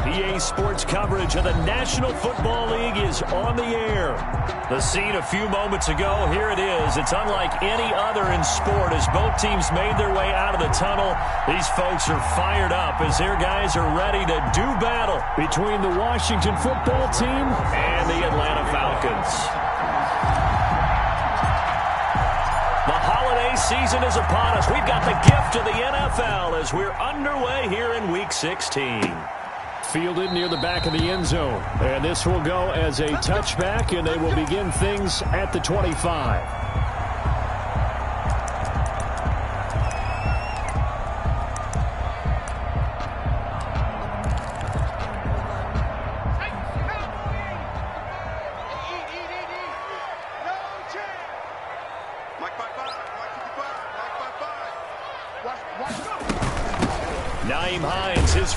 EA Sports coverage of the National Football League is on the air. The scene a few moments ago, here it is. It's unlike any other in sport as both teams made their way out of the tunnel. These folks are fired up as their guys are ready to do battle between the Washington football team and the Atlanta Falcons. The holiday season is upon us. We've got the gift of the NFL as we're underway here in Week 16. Fielded near the back of the end zone. And this will go as a touchback, and they will begin things at the 25.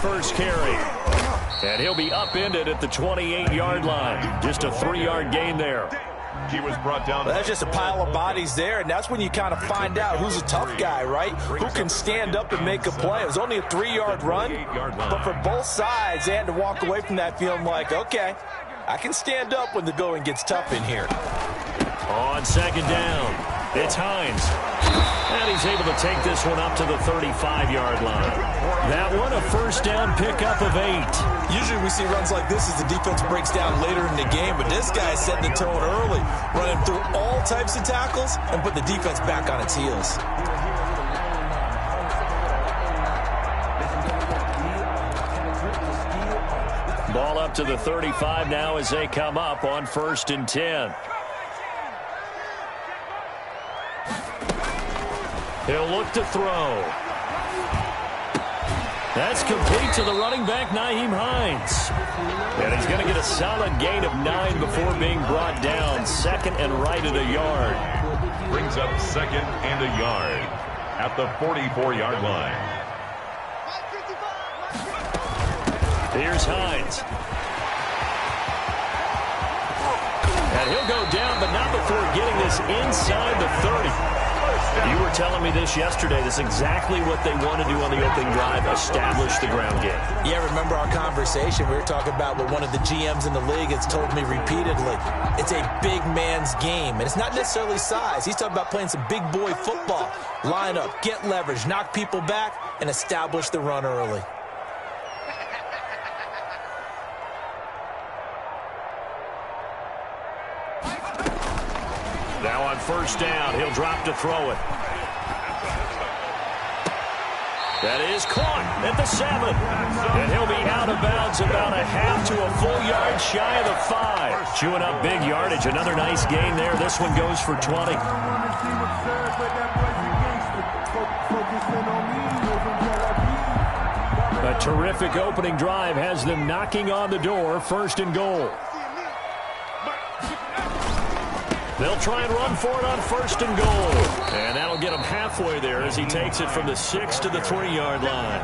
First carry. And he'll be upended at the 28-yard line. Just a 3-yard gain there. He was brought down. Well, that's just a pile of bodies there, and that's when you kind of find out who's a tough guy, right? Who can stand up and make a play. It was only a 3-yard run, but for both sides, they had to walk away from that feeling like, okay, I can stand up when the going gets tough in here. On second down, it's Hines. And he's able to take this one up to the 35-yard line. That one a first down pickup of 8. Usually we see runs like this as the defense breaks down later in the game, but this guy is setting the tone early, running through all types of tackles and put the defense back on its heels. Ball up to the 35 now as they come up on 1st and 10. He'll look to throw. That's complete to the running back, Nyheim Hines. And he's going to get a solid gain of 9 before being brought down. 2nd and right at a yard. Brings up 2nd and a yard at the 44-yard line. Here's Hines. And he'll go down, but not before getting this inside the 30. You were telling me this yesterday. This is exactly what they want to do on the opening drive, establish the ground game. Yeah, remember our conversation? We were talking about what one of the GMs in the league has told me repeatedly. It's a big man's game, and it's not necessarily size. He's talking about playing some big boy football. Line up, get leverage, knock people back, and establish the run early. Now on first down, he'll drop to throw it. That is caught at the 7. And he'll be out of bounds about a half to a full yard shy of the 5. Chewing up big yardage. Another nice gain there. This one goes for 20. A terrific opening drive has them knocking on the door. 1st and goal. They'll try and run for it on 1st and goal. And that'll get him halfway there as he takes it from the 6 to the 3-yard line.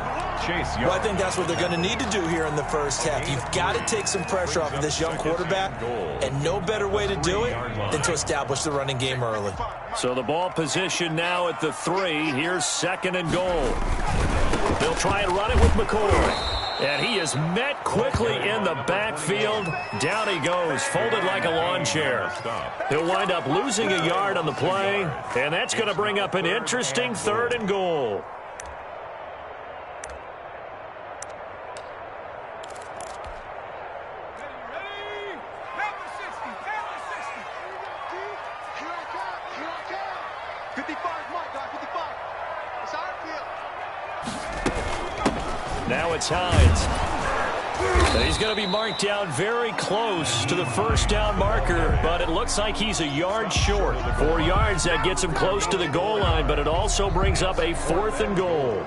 Well, I think that's what they're going to need to do here in the first half. You've got to take some pressure off of this young quarterback, and no better way to do it than to establish the running game early. So the ball position now at the 3. Here's 2nd and goal. They'll try and run it with McCoy. And he is met quickly in the backfield. Down he goes, folded like a lawn chair. He'll wind up losing a yard on the play, and that's going to bring up an interesting 3rd and goal. Now it's Hines. And he's going to be marked down very close to the first down marker, but it looks like he's a yard short. 4 yards, that gets him close to the goal line, but it also brings up a 4th and goal.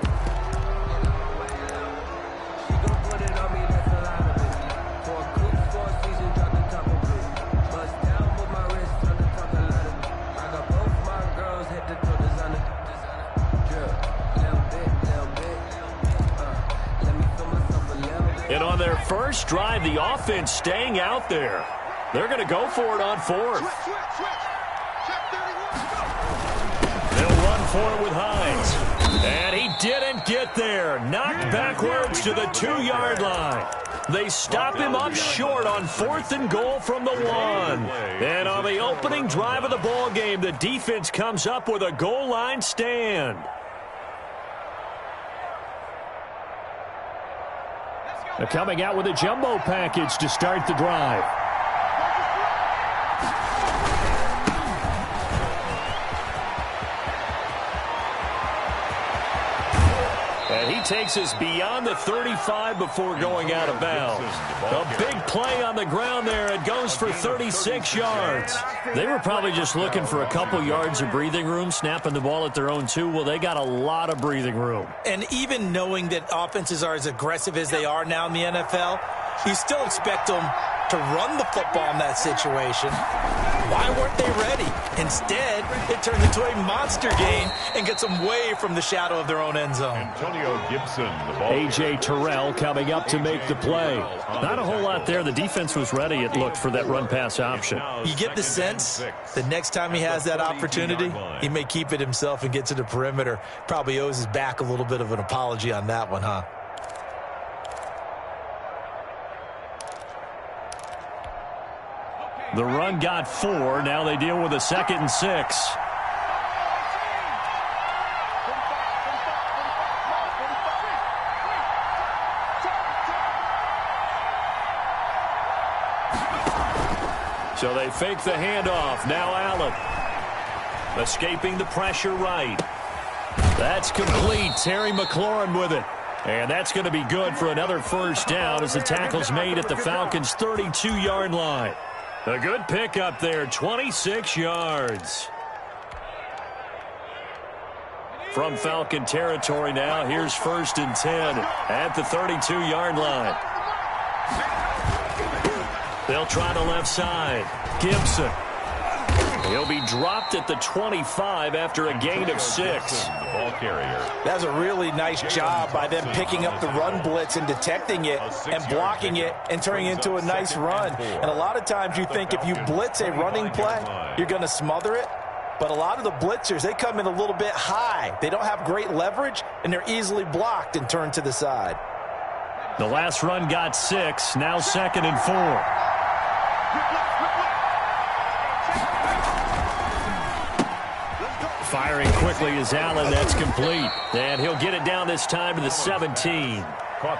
And on their first drive, the offense staying out there. They're going to go for it on 4th. They'll run for it with Hines. And he didn't get there. Knocked backwards to the 2-yard line. They stop him up short on 4th and goal from the 1. And on the opening drive of the ball game, the defense comes up with a goal line stand. They're coming out with a jumbo package to start the drive. And he takes us beyond the 35 before going out of bounds. A big play on the ground there. It goes for 36 yards. They were probably just looking for a couple yards of breathing room, snapping the ball at their own 2. Well, they got a lot of breathing room. And even knowing that offenses are as aggressive as they are now in the NFL, you still expect them to run the football in that situation. Why weren't they ready? Instead, it turned into a monster gain and gets them way from the shadow of their own end zone. Antonio Gibson, the ball. A.J. Terrell coming up to make the play. Not a whole lot there. The defense was ready, it looked, for that run-pass option. You get the sense the next time he has that opportunity, he may keep it himself and get to the perimeter. Probably owes his back a little bit of an apology on that one, huh? The run got 4. Now they deal with a 2nd and 6. So they fake the handoff. Now Allen. Escaping the pressure right. That's complete. Terry McLaurin with it. And that's going to be good for another first down as the tackle's made at the Falcons' 32-yard line. A good pickup there, 26 yards. From Falcon territory now, here's 1st and 10 at the 32-yard line. They'll try the left side. Gibson. He'll be dropped at the 25 after a gain of 6. Ball carrier. That's a really nice job by them picking up the run blitz and detecting it and blocking it and turning it into a nice run. And a lot of times you think if you blitz a running play, you're going to smother it. But a lot of the blitzers, they come in a little bit high. They don't have great leverage, and they're easily blocked and turned to the side. The last run got 6. Now 2nd and 4. Firing quickly is Allen. That's complete. And he'll get it down this time to the 17.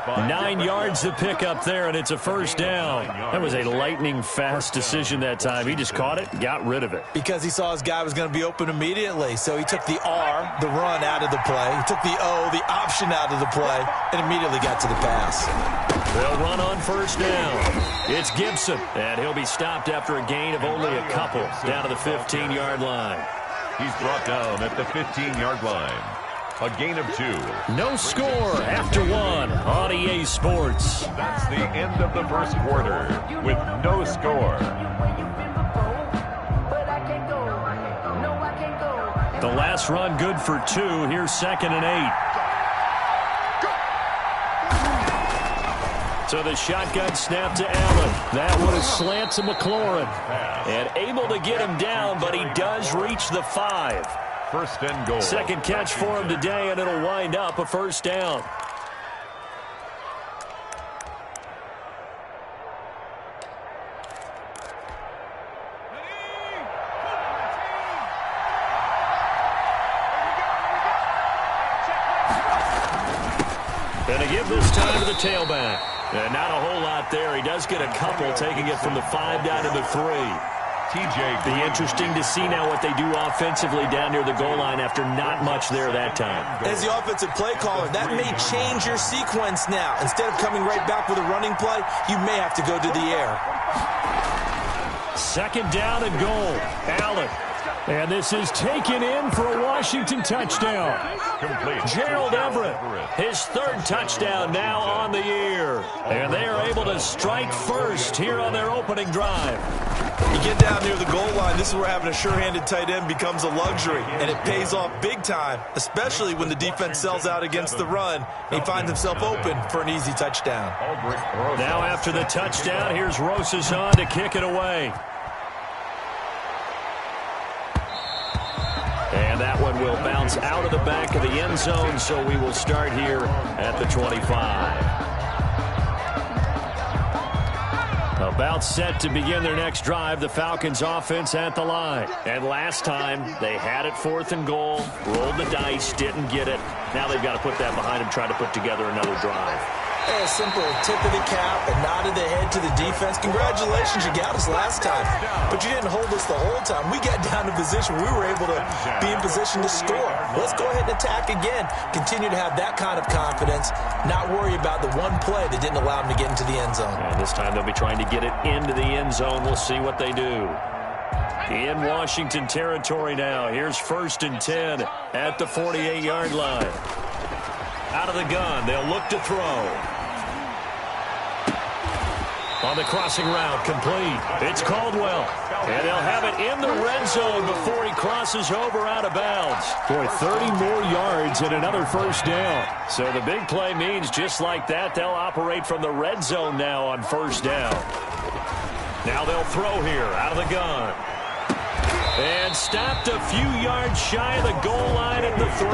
9 yards to pick up there, and it's a first down. That was a lightning-fast decision that time. He just caught it, got rid of it. Because he saw his guy was going to be open immediately. So he took the R, the run, out of the play. He took the O, the option, out of the play, and immediately got to the pass. They'll run on first down. It's Gibson, and he'll be stopped after a gain of only a couple down to the 15-yard line. He's brought down at the 15-yard line. A gain of 2. No score after 1 on EA Sports. That's the end of the first quarter with no score. The last run good for 2. Here's 2nd and 8. So the shotgun snap to Allen. That one is slant to McLaurin. And able to get him down, but he does reach the 5. 1st and goal. Second catch for him today, and it'll wind up a first down. And to give this time to the tailback. And not a whole lot there. He does get a couple, taking it from the 5 down to the 3. TJ. Be interesting to see now what they do offensively down near the goal line after not much there that time. As the offensive play caller, that may change your sequence now. Instead of coming right back with a running play, you may have to go to the air. 2nd down and goal. Allen. And this is taken in for a Washington touchdown. Complete. Gerald Everett, his 3rd touchdown now on the year. And they are able to strike first here on their opening drive. You get down near the goal line, this is where having a sure-handed tight end becomes a luxury, and it pays off big time, especially when the defense sells out against the run, and he finds himself open for an easy touchdown. Now after the touchdown, here's Rosas on to kick it away. And that one will bounce out of the back of the end zone, so we will start here at the 25. About set to begin their next drive, the Falcons offense at the line. And last time, they had it 4th and goal, rolled the dice, didn't get it. Now they've got to put that behind them, try to put together another drive. A simple tip of the cap, a nod of the head to the defense. Congratulations, you got us last time, but you didn't hold us the whole time. We got down to position. We were able to be in position to score. Let's go ahead and attack again. Continue to have that kind of confidence, not worry about the one play that didn't allow them to get into the end zone. And this time they'll be trying to get it into the end zone. We'll see what they do. In Washington territory now. Here's 1st and 10 at the 48-yard line. Out of the gun, they'll look to throw. On the crossing route, complete. It's Caldwell. And they'll have it in the red zone before he crosses over out of bounds. Boy, 30 more yards and another 1st down. So the big play means just like that, they'll operate from the red zone now on 1st down. Now they'll throw here out of the gun. And stopped a few yards shy of the goal line at the 3.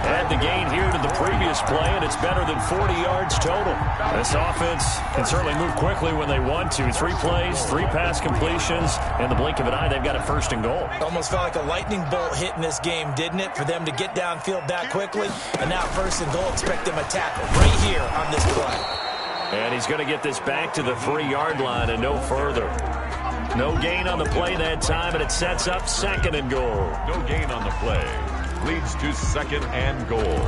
Add the gain here to the previous play, and it's better than 40 yards total. This offense can certainly move quickly when they want to. 3 plays, 3 pass completions. In the blink of an eye, they've got a 1st and goal. Almost felt like a lightning bolt hit in this game, didn't it? For them to get downfield that quickly. And now 1st and goal, expect them to tackle right here on this play. And he's going to get this back to the 3-yard line and no further. No gain on the play that time, and it sets up 2nd and goal. No gain on the play. Leads to 2nd and goal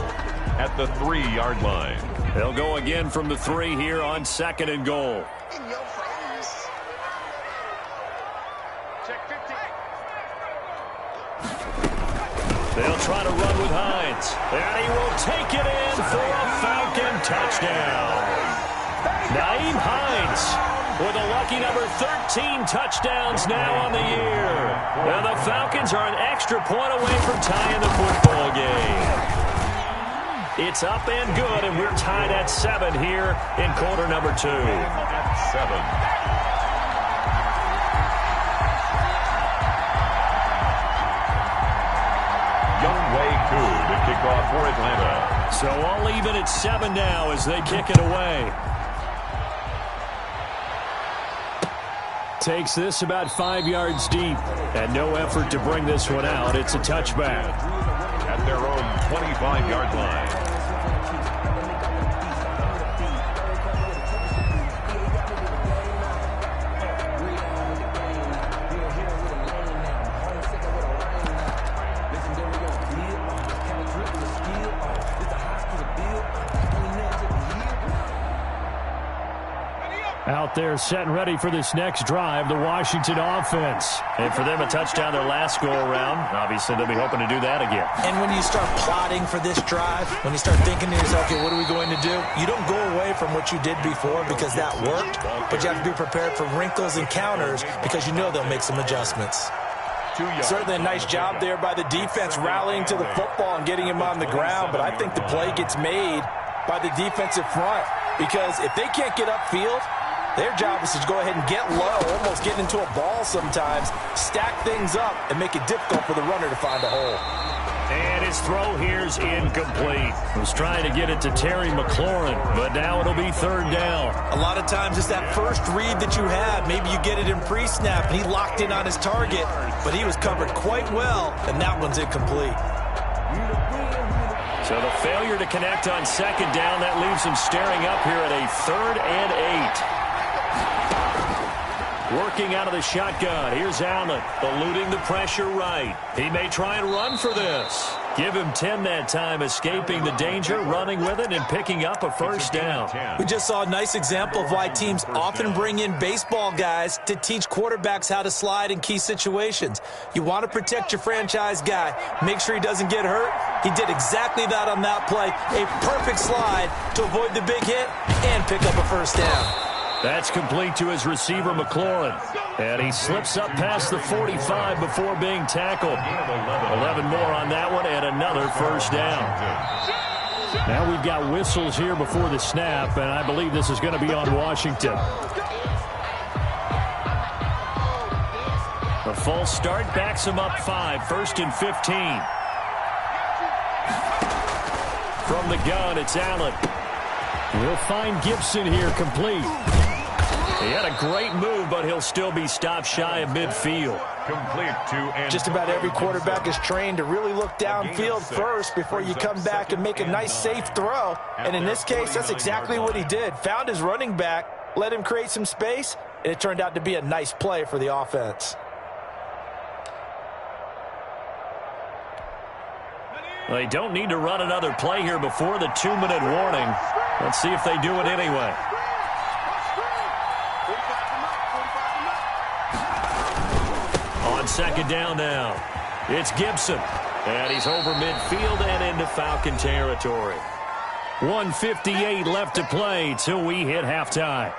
at the 3-yard line. They'll go again from the 3 here on 2nd and goal. In your face. Check 50. They'll try to run with Hines. And he will take it in for a Falcon touchdown. Nyheim Hines with a lucky number 13 touchdowns now on the year. Now the Falcons are an extra point away from tying the football game. It's up and good, and we're tied at 7 here in quarter number 2. At 7. Younghoe Koo to kick off for Atlanta. So all even at 7 now as they kick it away. Takes this about 5 yards deep, and no effort to bring this one out. It's a touchback. At their own 25-yard line. Out there set and ready for this next drive, the Washington offense. And for them, a touchdown their last go-around. Obviously, they'll be hoping to do that again. And when you start plotting for this drive, when you start thinking to yourself, okay, what are we going to do? You don't go away from what you did before because that worked, but you have to be prepared for wrinkles and counters because you know they'll make some adjustments. Certainly a nice job there by the defense rallying to the football and getting him on the ground, but I think the play gets made by the defensive front because if they can't get upfield, their job is to go ahead and get low, almost get into a ball sometimes, stack things up, and make it difficult for the runner to find a hole. And his throw here's incomplete. Was trying to get it to Terry McLaurin, but now it'll be 3rd down. A lot of times it's that first read that you have. Maybe you get it in pre-snap, and he locked in on his target, but he was covered quite well, and that one's incomplete. So the failure to connect on 2nd down, that leaves him staring up here at a 3rd and 8. Working out of the shotgun. Here's Allen, eluding the pressure right. He may try and run for this. Give him 10 that time, escaping the danger, running with it, and picking up a 1st down. We just saw a nice example of why teams often bring in baseball guys to teach quarterbacks how to slide in key situations. You want to protect your franchise guy. Make sure he doesn't get hurt. He did exactly that on that play. A perfect slide to avoid the big hit and pick up a 1st down. That's complete to his receiver, McLaurin. And he slips up past the 45 before being tackled. 11 more on that one and another 1st down. Now we've got whistles here before the snap, and I believe this is going to be on Washington. The false start backs him up 5, 1st and 15. From the gun, it's Allen. We'll find Gibson here complete. He had a great move, but he'll still be stopped shy of midfield. Complete to Just about every quarterback is trained to really look downfield first before you come back and make a nice, safe throw. And in this case, that's exactly what he did. Found his running back, let him create some space, and it turned out to be a nice play for the offense. They don't need to run another play here before the 2-minute warning. Let's see if they do it anyway. On second down now, it's Gibson. And he's over midfield and into Falcon territory. 1:58 left to play till we hit halftime.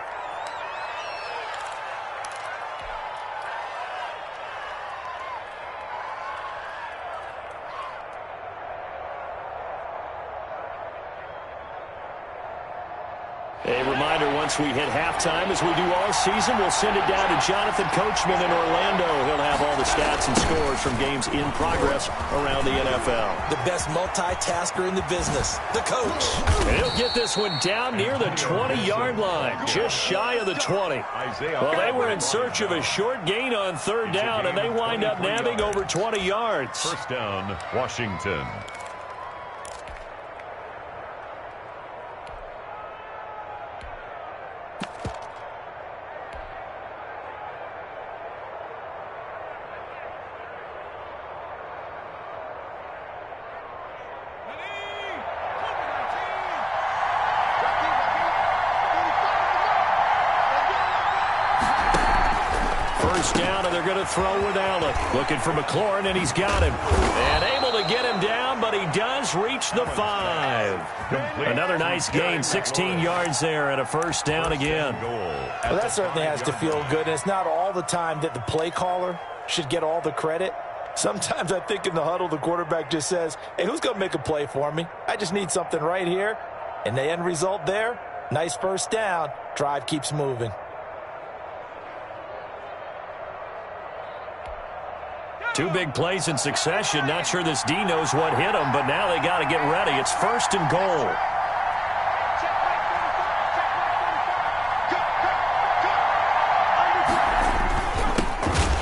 A reminder, once we hit halftime, as we do all season, we'll send it down to Jonathan Coachman in Orlando. He'll have all the stats and scores from games in progress around the NFL. The best multitasker in the business, the coach. And he'll get this one down near the 20-yard line, just shy of the 20. Well, they were in search of a short gain on third down, and they wind up nabbing over 20 yards. First down, Washington. Down, and they're going to throw with Allen. Looking for McLaurin, and he's got him. And able to get him down, but he does reach the 5. Another nice gain, 16 yards there, and a first down again. Well, that certainly has to feel good, and it's not all the time that the play caller should get all the credit. Sometimes I think in the huddle, the quarterback just says, hey, who's going to make a play for me? I just need something right here. And the end result there, nice first down. Drive keeps moving. Two big plays in succession. Not sure this D knows what hit him, but now they got to get ready. It's first and goal.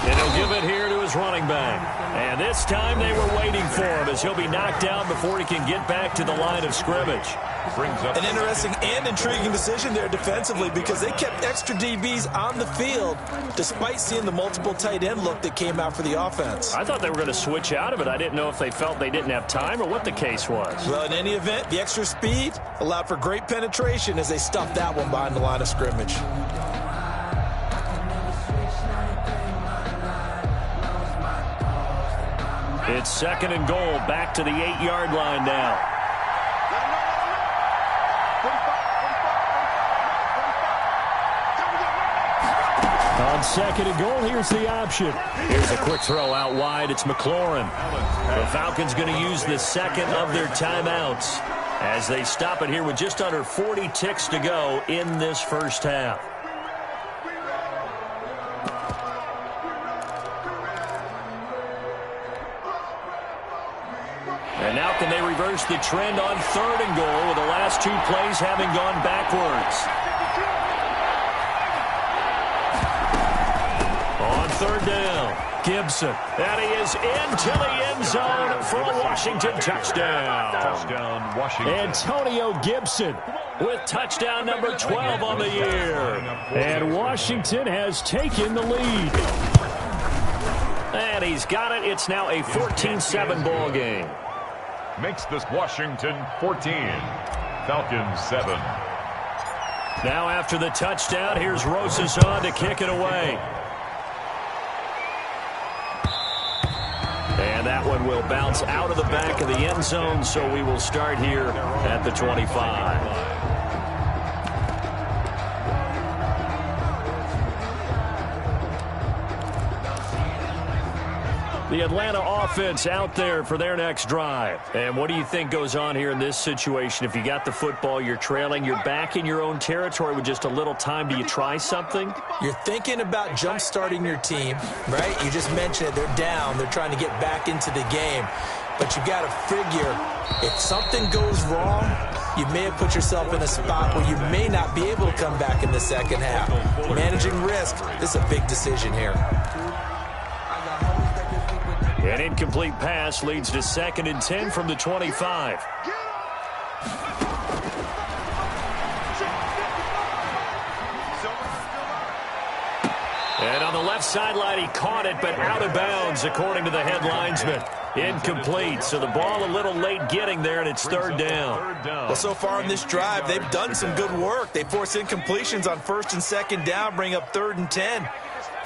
And he'll give it here to his running back. And this time they were waiting for him as he'll be knocked down before he can get back to the line of scrimmage. An interesting and intriguing decision there defensively because they kept extra DBs on the field despite seeing the multiple tight end look that came out for the offense. I thought they were going to switch out of it. I didn't know if they felt they didn't have time or what the case was. Well, in any event, the extra speed allowed for great penetration as they stuffed that one behind the line of scrimmage. It's second and goal, back to the 8-yard line now. On second and goal, here's the option. Here's a quick throw out wide. It's McLaurin. The Falcons going to use the second of their timeouts as they stop it here with just under 40 ticks to go in this first half. And now can they reverse the trend on third and goal with the last two plays having gone backwards? On third down, Gibson. And he is into the end zone for a Washington touchdown. Touchdown, Washington. Antonio Gibson with touchdown number 12 on the year. And Washington has taken the lead. And he's got it. It's now a 14-7 ball game. Makes this Washington 14, Falcons 7. Now after the touchdown, here's Rosas on to kick it away. And that one will bounce out of the back of the end zone, so we will start here at the 25. The Atlanta offense out there for their next drive. And what do you think goes on here in this situation? If you got the football, you're trailing, you're back in your own territory with just a little time. Do you try something? You're thinking about jump-starting your team, right? You just mentioned it. They're down. They're trying to get back into the game. But you got to figure, if something goes wrong, you may have put yourself in a spot where you may not be able to come back in the second half. Managing risk, this is a big decision here. An incomplete pass leads to 2nd and 10 from the 25. And on the left sideline, he caught it, but out of bounds, according to the head linesman. Incomplete, so the ball a little late getting there, and it's 3rd down. Well, so far in this drive, they've done some good work. They force incompletions on 1st and 2nd down, bring up 3rd and 10.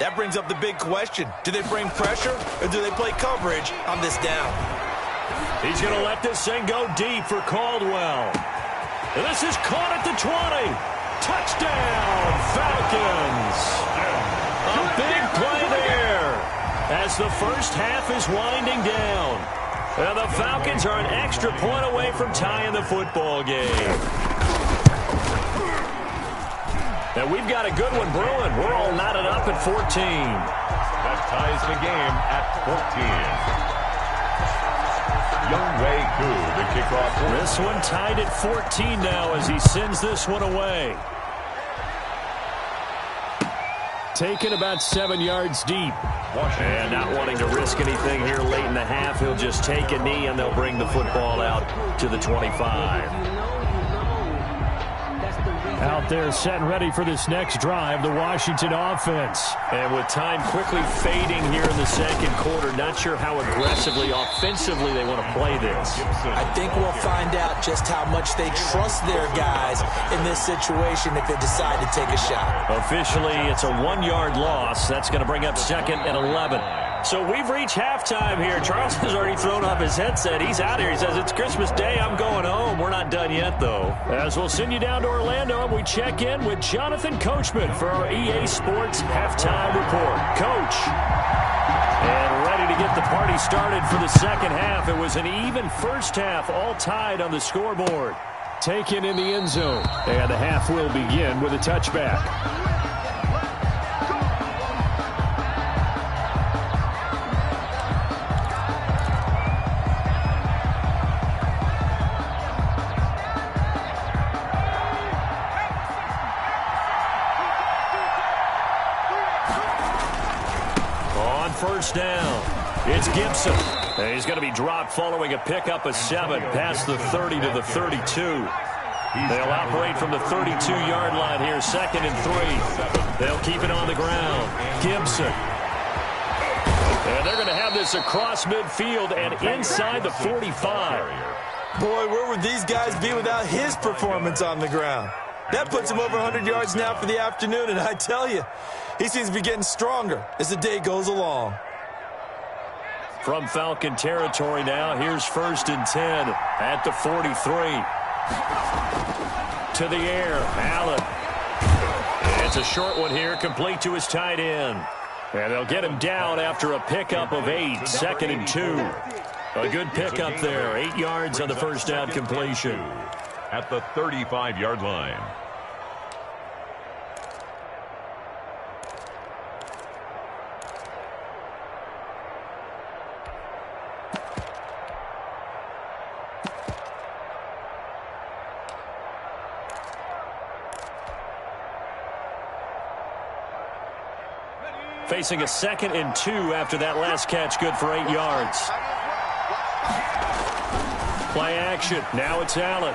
That brings up the big question. Do they bring pressure, or do they play coverage on this down? He's going to let this thing go deep for Caldwell. And this is caught at the 20. Touchdown, Falcons. A big play there as the first half is winding down. And the Falcons are an extra point away from tying the football game. And we've got a good one brewing. We're all knotted up at 14. That ties the game at 14. Younghoe Koo to kick off. This one tied at 14 now as he sends this one away. Taken about 7 yards deep. And not wanting to risk anything here late in the half, he'll just take a knee and they'll bring the football out to the 25. Out there set and ready for this next drive, the Washington offense. And with time quickly fading here in the second quarter, not sure how aggressively, offensively they want to play this. I think we'll find out just how much they trust their guys in this situation if they decide to take a shot. Officially, it's a 1-yard loss. That's going to bring up 2nd and 11. So we've reached halftime here. Charles has already thrown up his headset. He's out here. He says, it's Christmas Day. I'm going home. We're not done yet, though. As we'll send you down to Orlando, and we check in with Jonathan Coachman for our EA Sports Halftime Report. Coach. And ready to get the party started for the second half. It was an even first half, all tied on the scoreboard. Taken in the end zone. And the half will begin with a touchback. First down. It's Gibson. And he's going to be dropped following a pickup of 7 past the 30 to the 32. They'll operate from the 32-yard line here, 2nd and 3. They'll keep it on the ground. Gibson. And they're going to have this across midfield and inside the 45. Boy, where would these guys be without his performance on the ground? That puts him over 100 yards now for the afternoon, and I tell you, he seems to be getting stronger as the day goes along. From Falcon territory now, here's 1st and 10 at the 43. To the air, Allen. It's a short one here, complete to his tight end. And they'll get him down after a pickup of 8, 2nd and 2. A good pickup there, 8 yards on the first down completion. At the 35-yard line. Facing a 2nd and 2 after that last catch, good for 8 yards. Play action. Now it's Allen.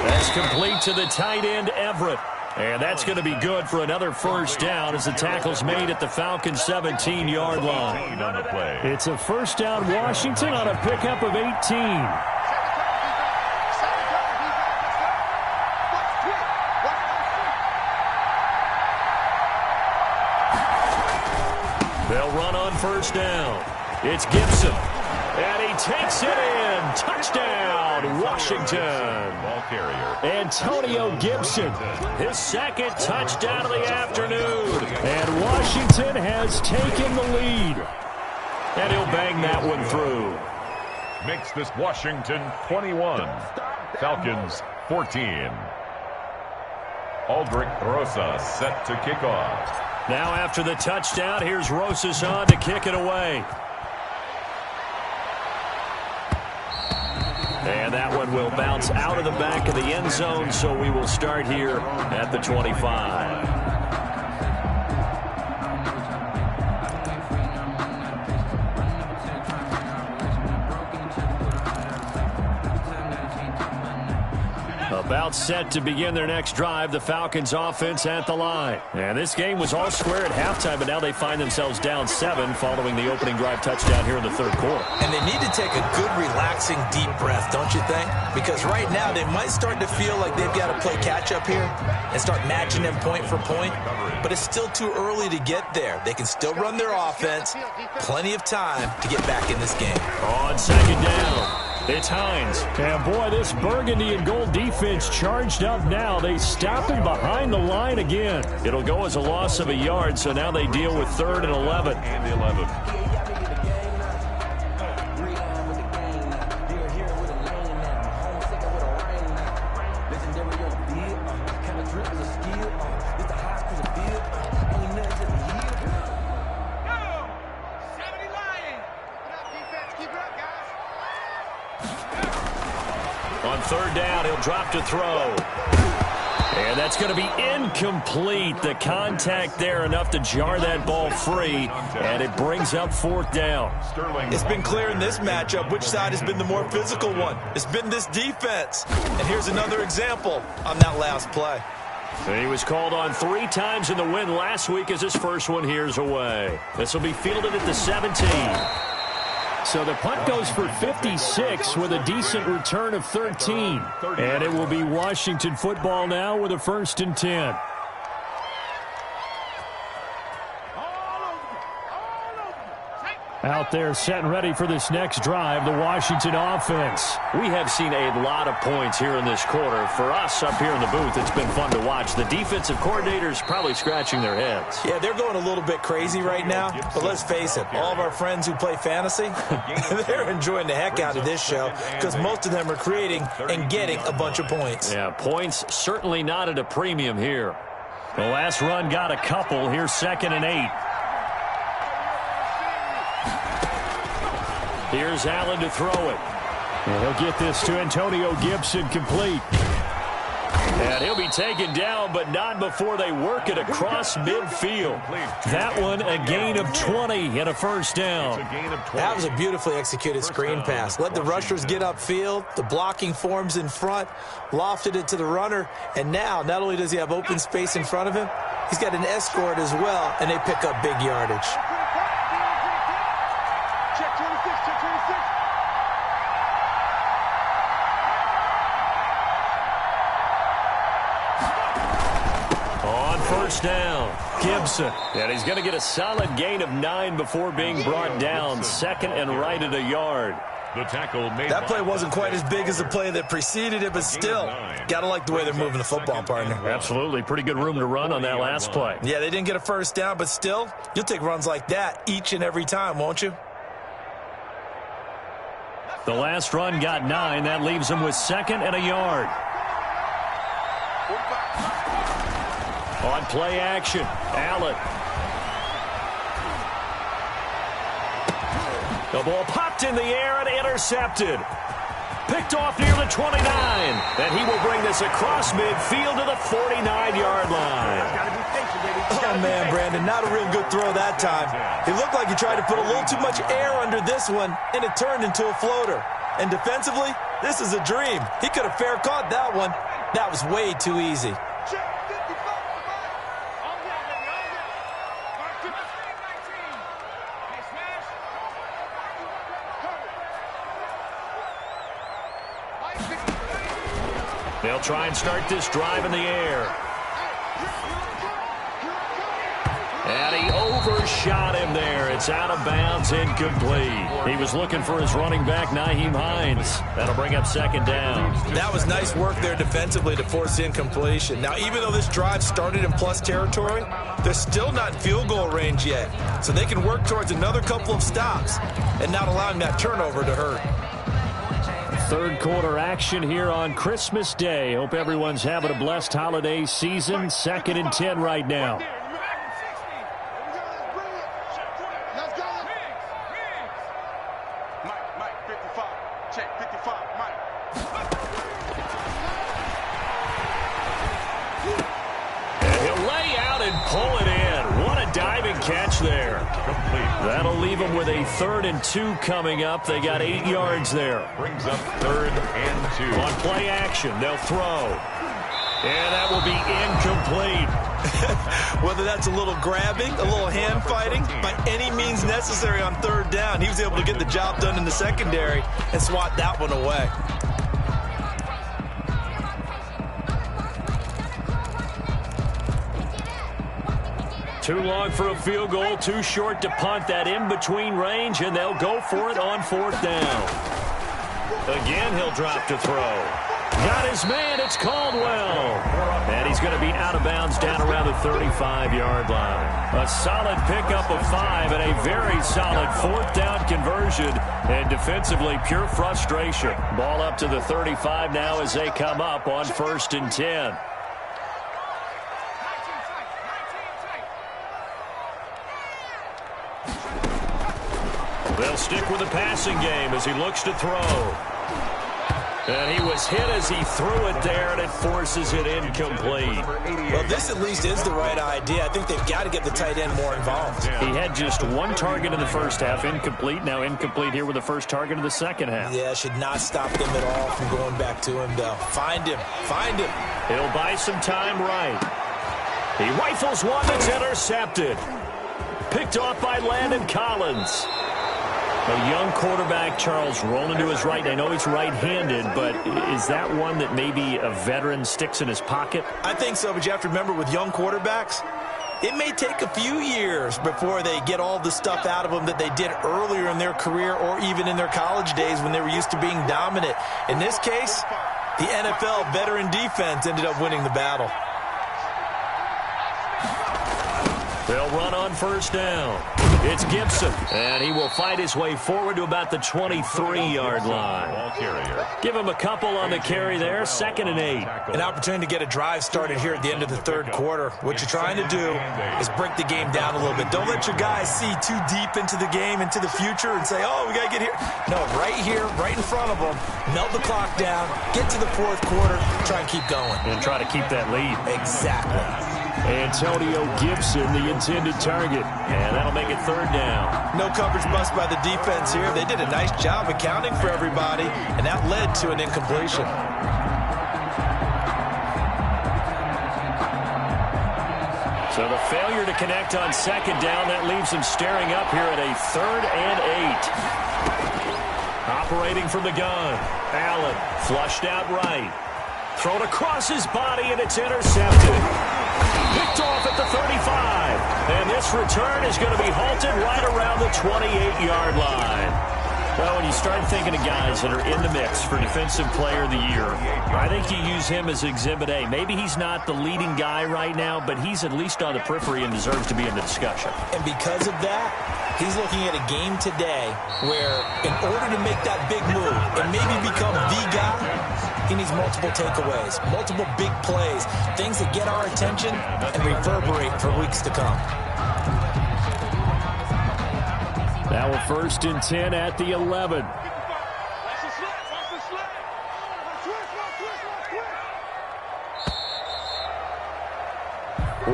That's complete to the tight end, Everett. And that's going to be good for another first down as the tackle's made at the Falcons' 17-yard line. It's a first down, Washington, on a pickup of 18. They'll run on first down. It's Gibson. And he takes it in. Touchdown, Washington. Ball carrier. Antonio Gibson, his 2nd touchdown of the afternoon. And Washington has taken the lead. And he'll bang that one through. Makes this Washington 21. Falcons 14. Aldrich Rosas set to kick off. Now after the touchdown, here's Rosas on to kick it away. And that one will bounce out of the back of the end zone, so we will start here at the 25. About set to begin their next drive, the Falcons offense at the line. And this game was all square at halftime, but now they find themselves down 7 following the opening drive touchdown here in the third quarter. And they need to take a good, relaxing, deep breath, don't you think? Because right now they might start to feel like they've got to play catch-up here and start matching them point for point. But it's still too early to get there. They can still run their offense. Plenty of time to get back in this game. On second down, it's Hines. And boy, this burgundy and gold defense charged up now. They stop him behind the line again. It'll go as a loss of a yard, so now they deal with 3rd and 11. And 11. On 3rd down, he'll drop to throw. And that's going to be incomplete. The contact there enough to jar that ball free, and it brings up 4th down. It's been clear in this matchup which side has been the more physical one. It's been this defense. And here's another example on that last play. He was called on 3 times in the win last week as his first one here's away. This will be fielded at the 17. So the punt goes for 56 with a decent return of 13. And it will be Washington football now with a 1st and 10. Out there set and ready for this next drive, the Washington offense. We have seen a lot of points here in this quarter. For us up here in the booth, it's been fun to watch. The defensive coordinators probably scratching their heads. Yeah, they're going a little bit crazy right now. But let's face it, all of our friends who play fantasy, they're enjoying the heck out of this show because most of them are creating and getting a bunch of points. Yeah, points certainly not at a premium here. The last run got a couple. Here's 2nd and 8. Here's Allen to throw it. And he'll get this to Antonio Gibson complete. And he'll be taken down, but not before they work it across midfield. That one, a gain of 20 and a 1st down. That was a beautifully executed screen pass. Let the rushers get upfield. The blocking forms in front. Lofted it to the runner. And now, not only does he have open space in front of him, he's got an escort as well, and they pick up big yardage. Down, Gibson. And he's going to get a solid gain of 9 before being brought down. 2nd and right at a yard. The tackle made. That play wasn't quite as big as the play that preceded it, but still, got to like the way they're moving the football, partner. Absolutely. Pretty good room to run on that last play. Yeah, they didn't get a 1st down, but still, you'll take runs like that each and every time, won't you? The last run got 9. That leaves him with 2nd and a yard. On play action, Allen. The ball popped in the air and intercepted. Picked off near the 29. And he will bring this across midfield to the 49-yard line. Oh, man, Brandon, not a real good throw that time. He looked like he tried to put a little too much air under this one, and it turned into a floater. And defensively, this is a dream. He could have fair caught that one. That was way too easy. They'll try and start this drive in the air. And he overshot him there. It's out of bounds, incomplete. He was looking for his running back, Nyheim Hines. That'll bring up 2nd down. That was nice work there defensively to force the incompletion. Now, even though this drive started in plus territory, they're still not in field goal range yet. So they can work towards another couple of stops and not allowing that turnover to hurt. Third quarter action here on Christmas Day. Hope everyone's having a blessed holiday season. 2nd and 10 right now. Mike, 55. Check, 55, Mike. catch there. Complete. That'll leave them with a 3rd and 2 coming up. They got 8 yards there. Brings up 3rd and 2. On play action, they'll throw. And that will be incomplete. Whether that's a little grabbing, a little hand fighting, by any means necessary on 3rd down, he was able to get the job done in the secondary and swat that one away. Too long for a field goal, too short to punt. That in-between range, and they'll go for it on 4th down. Again, he'll drop to throw. Got his man, it's Caldwell. And he's going to be out of bounds down around the 35-yard line. A solid pickup of 5 and a very solid 4th down conversion. And defensively, pure frustration. Ball up to the 35 now as they come up on 1st and 10. They'll stick with the passing game as he looks to throw. And he was hit as he threw it there, and it forces it incomplete. Well, this at least is the right idea. I think they've got to get the tight end more involved. He had just 1 target in the first half, incomplete. Now incomplete here with the first target of the second half. Yeah, should not stop them at all from going back to him, though. Find him. Find him. He'll buy some time right. He rifles one that's intercepted. Picked off by Landon Collins. A young quarterback, Charles, rolling to his right. I know he's right-handed, but is that one that maybe a veteran sticks in his pocket? I think so, but you have to remember with young quarterbacks, it may take a few years before they get all the stuff out of them that they did earlier in their career or even in their college days when they were used to being dominant. In this case, the NFL veteran defense ended up winning the battle. They'll run on 1st down. It's Gibson, and he will fight his way forward to about the 23-yard line. Give him a couple on the carry there, 2nd and 8. An opportunity to get a drive started here at the end of the 3rd quarter. What you're trying to do is break the game down a little bit. Don't let your guys see too deep into the game, into the future, and say, oh, we got to get here. No, right here, right in front of them, melt the clock down, get to the 4th quarter, try and keep going. And try to keep that lead. Exactly. Antonio Gibson, the intended target. And that'll make it 3rd down. No coverage bust by the defense here. They did a nice job accounting for everybody, and that led to an incompletion. So the failure to connect on 2nd down, that leaves him staring up here at a 3rd and 8. Operating from the gun. Allen flushed out right. Thrown across his body, and it's intercepted. Picked off at the 35. And this return is going to be halted right around the 28-yard line. Well, when you start thinking of guys that are in the mix for Defensive Player of the Year, I think you use him as Exhibit A. Maybe he's not the leading guy right now, but he's at least on the periphery and deserves to be in the discussion. And because of that, he's looking at a game today where in order to make that big move and maybe become the guy, he needs multiple takeaways, multiple big plays, things that get our attention and reverberate for weeks to come. Now a 1st and 10 at the 11.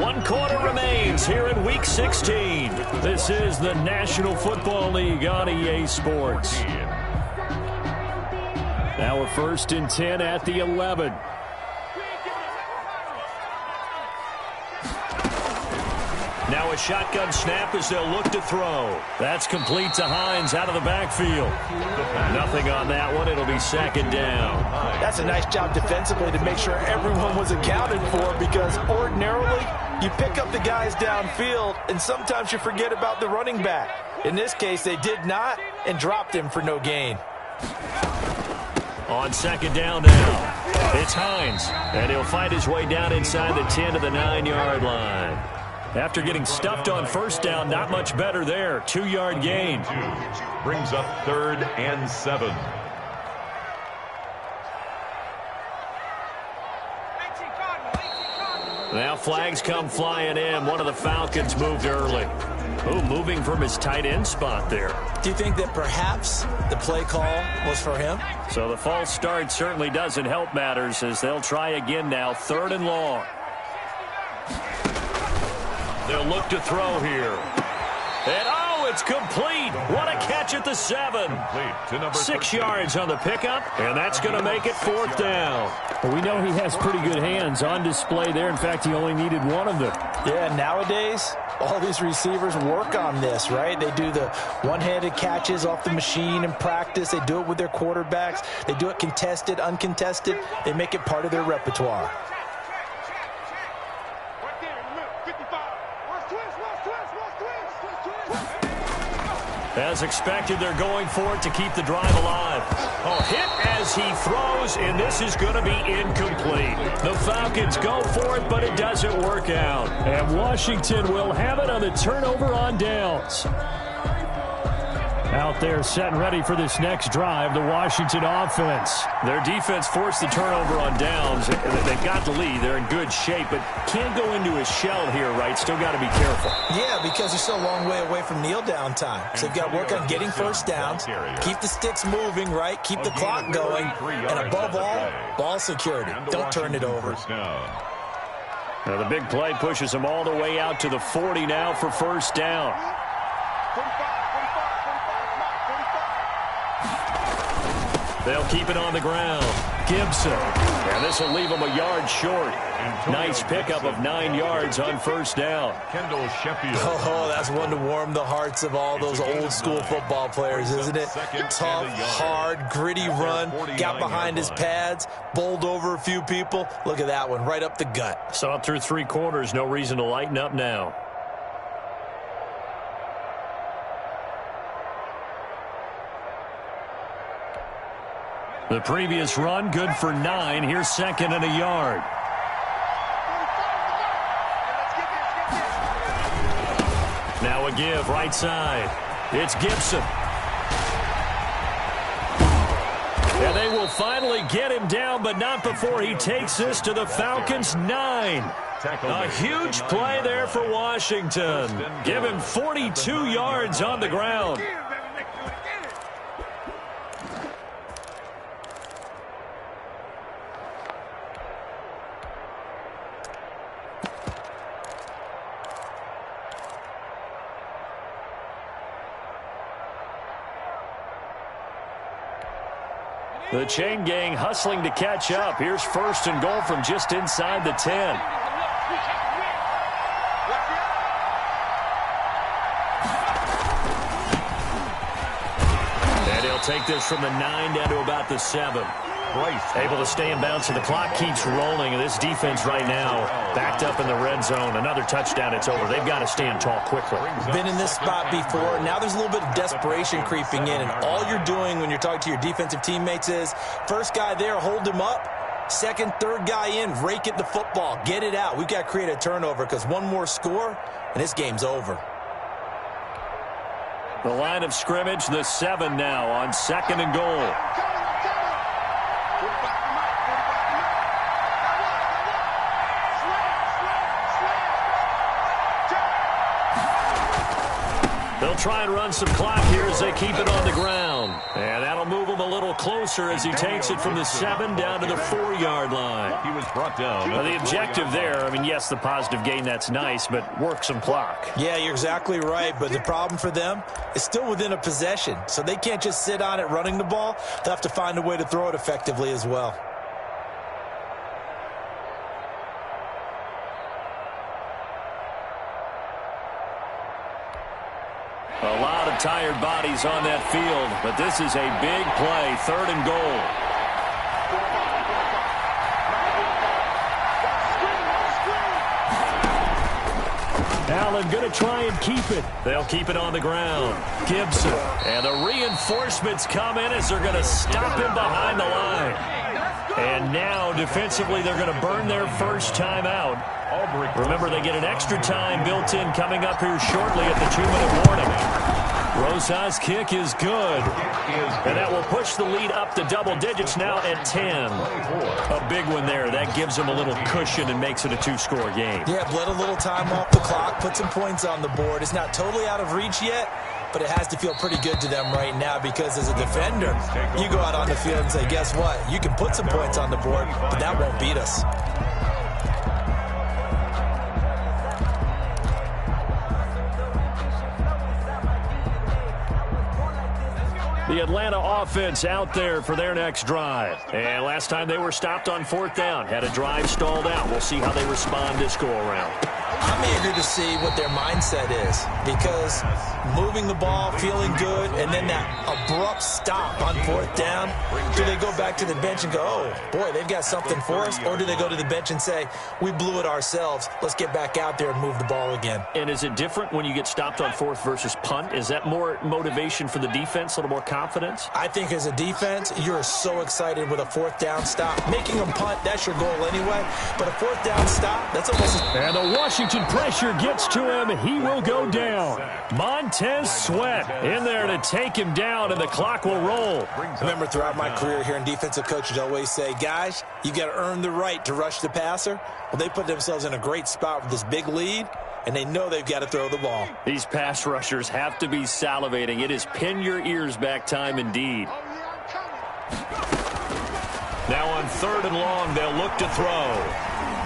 One quarter remains here in Week 16. This is the National Football League on EA Sports. Now a 1st and 10 at the 11. Now a shotgun snap as they'll look to throw. That's complete to Hines out of the backfield. Nothing on that one. It'll be 2nd down. That's a nice job defensively to make sure everyone was accounted for, because ordinarily you pick up the guys downfield and sometimes you forget about the running back. In this case, they did not and dropped him for no gain. On 2nd down now, it's Hines, and he'll fight his way down inside the 10 to the 9-yard line. After getting stuffed on 1st down, not much better there. 2-yard gain. Brings up 3rd and 7. Now flags come flying in. One of the Falcons moved early. Oh, moving from his tight end spot there. Do you think that perhaps the play call was for him? So the false start certainly doesn't help matters as they'll try again now. 3rd and long. They'll look to throw here. And oh, it's complete. What a catch at the 7. To number 6 yards on the pickup, and that's going to make it 4th down. Well, we know he has pretty good hands on display there. In fact, he only needed one of them. Yeah, nowadays, all these receivers work on this, right? They do the one-handed catches off the machine in practice. They do it with their quarterbacks. They do it contested, uncontested. They make it part of their repertoire. As expected, they're going for it to keep the drive alive. Oh, hit as he throws, and this is going to be incomplete. The Falcons go for it, but it doesn't work out. And Washington will have it on the turnover on downs. Out there set and ready for this next drive, the Washington offense. Their defense forced the turnover on downs. They've got the lead. They're in good shape, but can't go into a shell here, right? Still got to be careful. Yeah, because they're still a long way away from kneel down time. So they've got to work on getting first downs, keep the sticks moving, right? Keep the clock going, and above all, ball security. Don't turn it over. Now the big play pushes them all the way out to the 40 now for first down. They'll keep it on the ground. Gibson. And this will leave them a yard short. Nice pickup of 9 yards on first down. Oh, that's one to warm the hearts of all those old school football players, isn't it? Tough, hard, gritty run. Got behind his pads, bowled over a few people. Look at that one, right up the gut. Saw it through 3 quarters. No reason to lighten up now. The previous run, good for 9. Here's 2nd and a yard. Now a give, right side. It's Gibson. And they will finally get him down, but not before he takes this to the Falcons' 9. A huge play there for Washington. Give him 42 yards on the ground. The chain gang hustling to catch up. Here's 1st and goal from just inside the 10. And he'll take this from the 9 down to about the 7. Able to stay in bounds, and the clock keeps rolling. And this defense right now backed up in the red zone. Another touchdown, it's over. They've got to stand tall quickly. Been in this spot before. Now there's a little bit of desperation creeping in. And all you're doing when you're talking to your defensive teammates is, first guy there, hold him up. 2nd, 3rd guy in, rake at the football. Get it out. We've got to create a turnover because one more score, and this game's over. The line of scrimmage, the 7 now on 2nd and goal. They'll try and run some clock here as they keep it on the ground. And that'll move him a little closer as he takes it from the 7 down to the 4-yard line. He was brought down. Well, the objective there, I mean, yes, the positive gain, that's nice, but work some clock. Yeah, you're exactly right. But the problem for them is still within a possession. So they can't just sit on it running the ball. They'll have to find a way to throw it effectively as well. A lot of tired bodies on that field, but this is a big play, 3rd and goal. Allen going to try and keep it. They'll keep it on the ground. Gibson. And the reinforcements come in as they're going to stop him behind the line. And now, defensively, they're going to burn their first time out. Remember, they get an extra time built in coming up here shortly at the 2-minute warning. Rosas' kick is good. And that will push the lead up to double digits now at 10. A big one there. That gives them a little cushion and makes it a 2-score game. Yeah, bled a little time off the clock, put some points on the board. It's not totally out of reach yet, but it has to feel pretty good to them right now because as a defender, you go out on the field and say, guess what? You can put some points on the board, but that won't beat us. The Atlanta offense out there for their next drive. And last time they were stopped on 4th down, had a drive stalled out. We'll see how they respond this go-around. I'm eager to see what their mindset is, because moving the ball, feeling good, and then that abrupt stop on 4th down, do they go back to the bench and go, oh, boy, they've got something for us, or do they go to the bench and say, we blew it ourselves, let's get back out there and move the ball again? And is it different when you get stopped on 4th versus punt? Is that more motivation for the defense, a little more confidence? I think as a defense, you're so excited with a 4th down stop. Making them punt, that's your goal anyway, but a 4th down stop, that's almost... And the Washington pressure gets to him. He will go down. Montez Sweat in there to take him down, and the clock will roll. I remember throughout my career hearing defensive coaches always say, guys, you got to earn the right to rush the passer. Well, they put themselves in a great spot with this big lead, and they know they've got to throw the ball. These pass rushers have to be salivating. It is pin your ears back time indeed. Now on 3rd and long, they'll look to throw.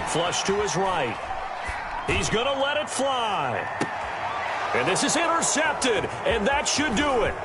Flush to his right. He's going to let it fly. And this is intercepted, and that should do it.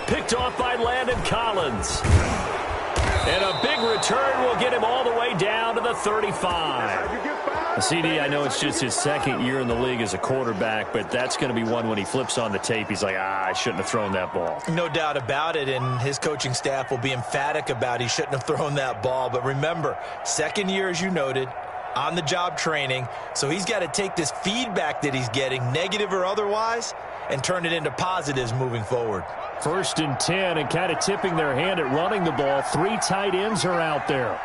Picked off by Landon Collins. And a big return will get him all the way down to the 35. CD, I know it's just his 2nd year in the league as a quarterback, but that's going to be one when he flips on the tape, he's like, I shouldn't have thrown that ball. No doubt about it, and his coaching staff will be emphatic about he shouldn't have thrown that ball. But remember, 2nd year, as you noted, on-the-job training, so he's got to take this feedback that he's getting, negative or otherwise, and turn it into positives moving forward. 1st and 10, and kind of tipping their hand at running the ball. 3 tight ends are out there.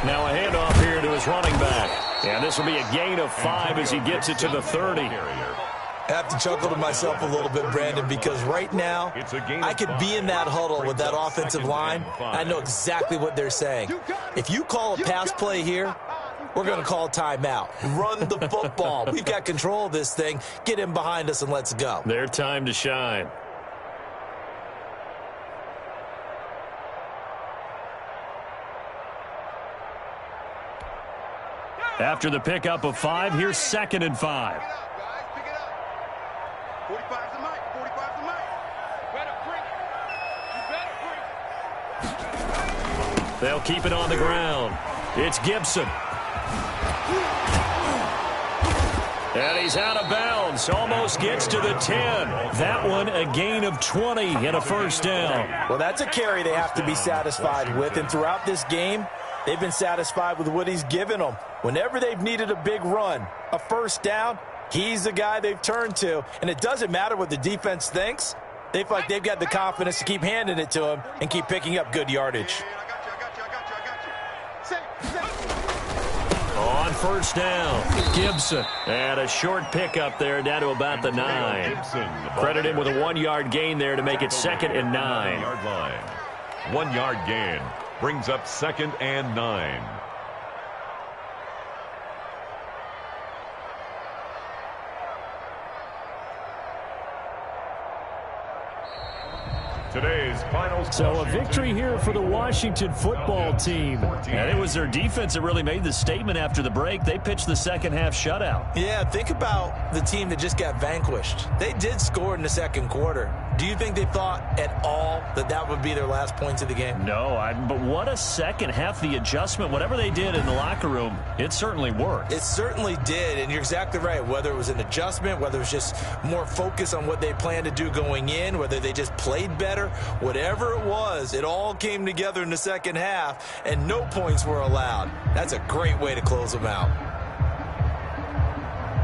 Now a handoff here to his running back. And this will be a gain of 5 as he gets it to the 30. I have to chuckle to myself a little bit, Brandon, because right now I could be in that huddle with that offensive line. I know exactly what they're saying. If you call a pass play here, we're going to call timeout. Run the football. We've got control of this thing. Get him behind us and let's go. Their time to shine. After the pickup of 5, here's 2nd and 5. They'll keep it on the ground. It's Gibson. And he's out of bounds. Almost gets to the 10. That one a gain of 20 and a 1st down. Well, that's a carry they have to be satisfied with. And throughout this game, they've been satisfied with what he's given them. Whenever they've needed a big run, a 1st down, he's the guy they've turned to. And it doesn't matter what the defense thinks. They feel like they've got the confidence to keep handing it to him and keep picking up good yardage. On 1st down, Gibson. And a short pickup there down to about the 9. Credit him with a 1-yard gain there to make it 2nd and 9. 1-yard gain brings up 2nd and 9. Today's final. So a victory here for the Washington football team. And it was their defense that really made the statement after the break. They pitched the 2nd half shutout. Yeah, think about the team that just got vanquished. They did score in the 2nd quarter. Do you think they thought at all that that would be their last points of the game? No, but what a 2nd half. The adjustment, whatever they did in the locker room, it certainly worked. It certainly did, and you're exactly right. Whether it was an adjustment, whether it was just more focus on what they planned to do going in, whether they just played better, whatever it was, it all came together in the 2nd half, and no points were allowed. That's a great way to close them out.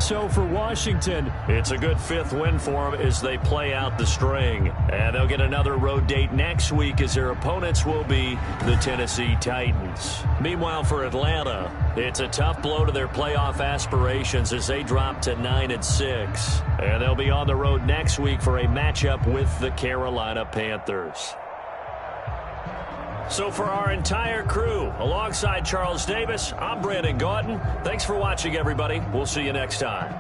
So for Washington, it's a good 5th win for them as they play out the string. And they'll get another road date next week as their opponents will be the Tennessee Titans. Meanwhile, for Atlanta, it's a tough blow to their playoff aspirations as they drop to 9-6. And they'll be on the road next week for a matchup with the Carolina Panthers. So for our entire crew, alongside Charles Davis, I'm Brandon Gautin. Thanks for watching, everybody. We'll see you next time.